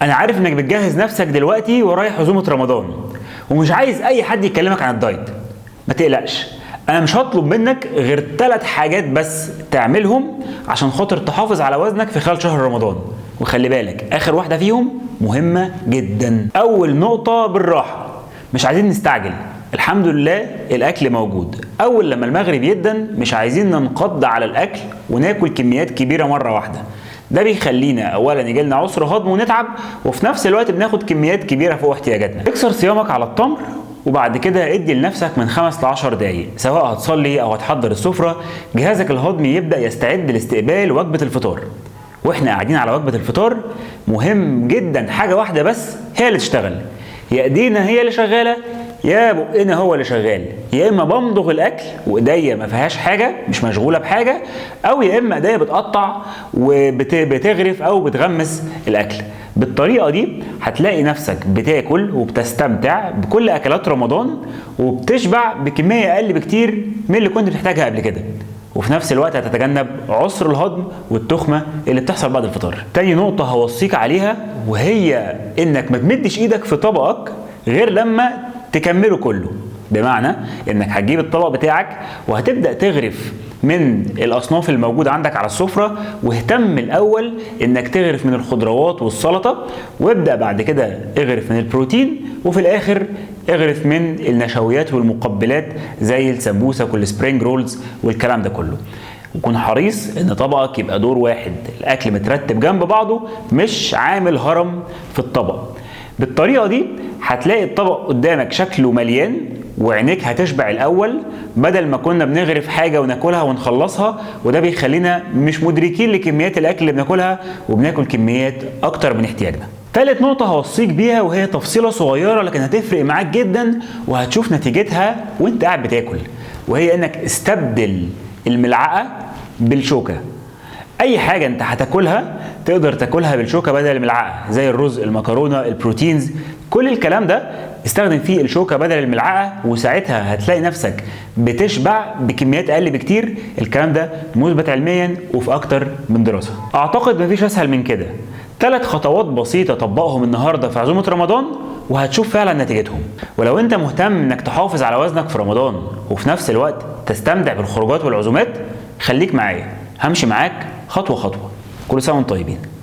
انا عارف انك بتجهز نفسك دلوقتي ورايح عزومه رمضان ومش عايز اي حد يكلمك عن الدايت. ما تقلقش، انا مش هطلب منك غير 3 حاجات بس تعملهم عشان خاطر تحافظ على وزنك في خلال شهر رمضان. وخلي بالك اخر واحده فيهم مهمه جدا. اول نقطه بالراحه، مش عايزين نستعجل. الحمد لله الاكل موجود. اول لما المغرب يدن مش عايزين ننقض على الاكل وناكل كميات كبيره مره واحده. ده بيخلينا اولا يجيلنا عسر هضم ونتعب، وفي نفس الوقت بناخد كميات كبيره فوق احتياجاتنا. اكسر صيامك على التمر، وبعد كده ادي لنفسك من 5 ل 10 دقايق، سواء هتصلي او هتحضر السفره. جهازك الهضمي يبدا يستعد لاستقبال وجبه الفطار. واحنا قاعدين على وجبه الفطار مهم جدا حاجه واحده بس هي اللي تشتغل. يا ايدينا هي اللي شغاله يا بقنا هو اللي شغال. يا اما بمضغ الاكل وايديا ما فيهاش حاجه، مش مشغوله بحاجه، او يا اما ايديا بتقطع وبتغرف او بتغمس الاكل. بالطريقه دي هتلاقي نفسك بتاكل وبتستمتع بكل اكلات رمضان وبتشبع بكميه اقل بكتير من اللي كنت بتحتاجها قبل كده. وفي نفس الوقت هتتجنب عسر الهضم والتخمه اللي بتحصل بعد الفطار. تاني نقطه هوصيك عليها وهي انك ما تمدش ايدك في طبقك غير لما تكمله كله. بمعنى انك هتجيب الطبق بتاعك وهتبدا تغرف من الاصناف الموجوده عندك على السفره، واهتم الاول انك تغرف من الخضروات والسلطه، وابدا بعد كده اغرف من البروتين، وفي الاخر اغرف من النشويات والمقبلات زي السمبوسك والسبرينج رولز والكلام ده كله. وكون حريص ان طبقك يبقى دور واحد، الاكل مترتب جنب بعضه مش عامل هرم في الطبق. بالطريقه دي هتلاقي الطبق قدامك شكله مليان وعينيك هتشبع الاول، بدل ما كنا بنغرف حاجه وناكلها ونخلصها، وده بيخلينا مش مدركين لكميات الاكل اللي بناكلها وبناكل كميات اكتر من احتياجنا. ثالث نقطه هوصيك بيها وهي تفصيله صغيره لكن هتفرق معاك جدا وهتشوف نتيجتها وانت قاعد بتاكل، وهي انك استبدل الملعقه بالشوكه. اي حاجه انت هتاكلها تقدر تاكلها بالشوكه بدل الملعقه، زي الرز، المكرونه، البروتينز، كل الكلام ده استخدم فيه الشوكه بدل الملعقه، وساعتها هتلاقي نفسك بتشبع بكميات اقل بكتير. الكلام ده مثبت علميا وفي اكتر من دراسه. اعتقد مفيش اسهل من كده. 3 خطوات بسيطه طبقهم النهارده في عزومه رمضان وهتشوف فعلا نتيجتهم. ولو انت مهتم انك تحافظ على وزنك في رمضان وفي نفس الوقت تستمتع بالخروجات والعزومات، خليك معايا، همشي معاك خطوه خطوه. كل سنه وانتم طيبين.